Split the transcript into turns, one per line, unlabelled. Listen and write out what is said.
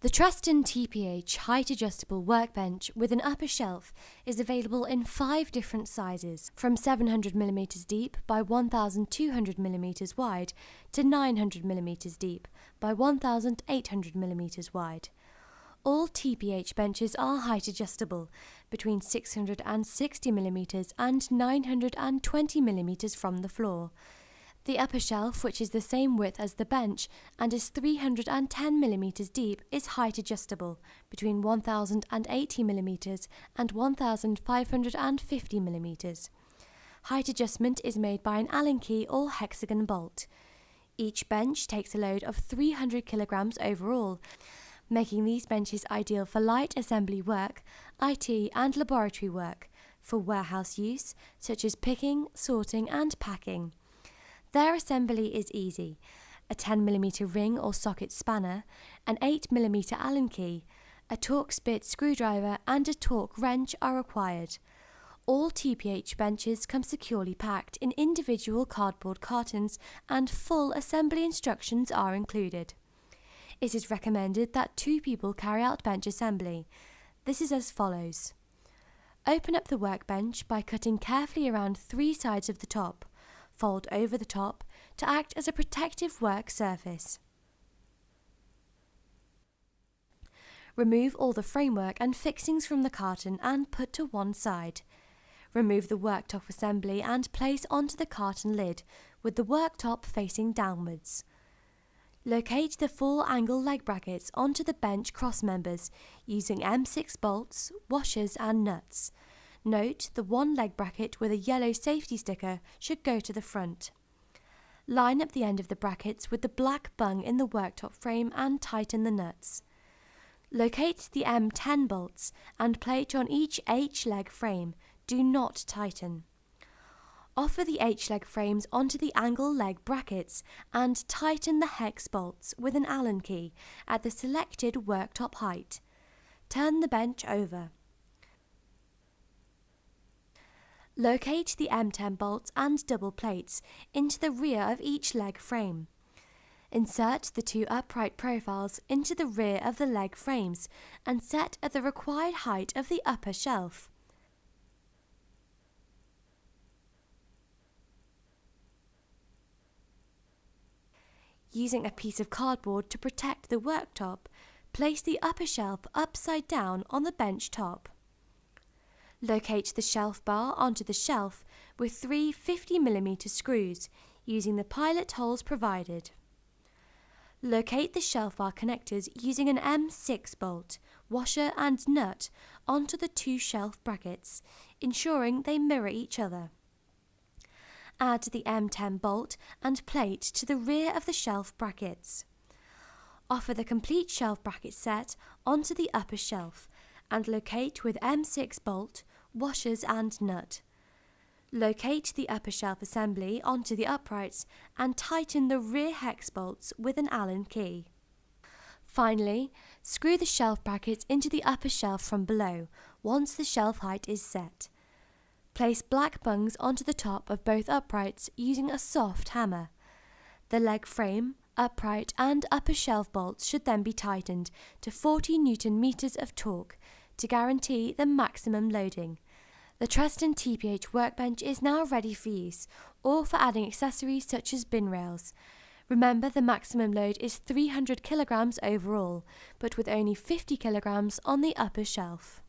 The Truston TPH height adjustable workbench with an upper shelf is available in 5 different sizes, from 700mm deep by 1200mm wide to 900mm deep by 1800mm wide. All TPH benches are height adjustable between 660mm and 920mm from the floor. The upper shelf, which is the same width as the bench and is 310mm deep, is height adjustable between 1080mm and 1550mm. Height adjustment is made by an Allen key or hexagon bolt. Each bench takes a load of 300 kilograms overall, making these benches ideal for light assembly work, IT and laboratory work, for warehouse use such as picking, sorting and packing. Their assembly is easy. A 10mm ring or socket spanner, an 8mm Allen key, a Torx bit screwdriver and a torque wrench are required. All TPH benches come securely packed in individual cardboard cartons and full assembly instructions are included. It is recommended that 2 people carry out bench assembly. This is as follows. Open up the workbench by cutting carefully around 3 sides of the top. Fold over the top to act as a protective work surface. Remove all the framework and fixings from the carton and put to one side. Remove the worktop assembly and place onto the carton lid with the worktop facing downwards. Locate the 4-angle leg brackets onto the bench cross members using M6 bolts, washers and nuts. Note the 1 leg bracket with a yellow safety sticker should go to the front. Line up the end of the brackets with the black bung in the worktop frame and tighten the nuts. Locate the M10 bolts and plate on each H-leg frame. Do not tighten. Offer the H-leg frames onto the angle leg brackets and tighten the hex bolts with an Allen key at the selected worktop height. Turn the bench over. Locate the M10 bolts and double plates into the rear of each leg frame. Insert the 2 upright profiles into the rear of the leg frames and set at the required height of the upper shelf. Using a piece of cardboard to protect the worktop, place the upper shelf upside down on the bench top. Locate the shelf bar onto the shelf with 3 50mm screws using the pilot holes provided. Locate the shelf bar connectors using an M6 bolt, washer and nut onto the 2 shelf brackets, ensuring they mirror each other. Add the M10 bolt and plate to the rear of the shelf brackets. Offer the complete shelf bracket set onto the upper shelf and locate with M6 bolt, washers and nut. Locate the upper shelf assembly onto the uprights and tighten the rear hex bolts with an Allen key. Finally, screw the shelf brackets into the upper shelf from below once the shelf height is set. Place black bungs onto the top of both uprights using a soft hammer. The leg frame, upright and upper shelf bolts should then be tightened to 40 Nm of torque to guarantee the maximum loading. The Truston TPH workbench is now ready for use or for adding accessories such as bin rails. Remember, the maximum load is 300 kilograms overall, but with only 50 kilograms on the upper shelf.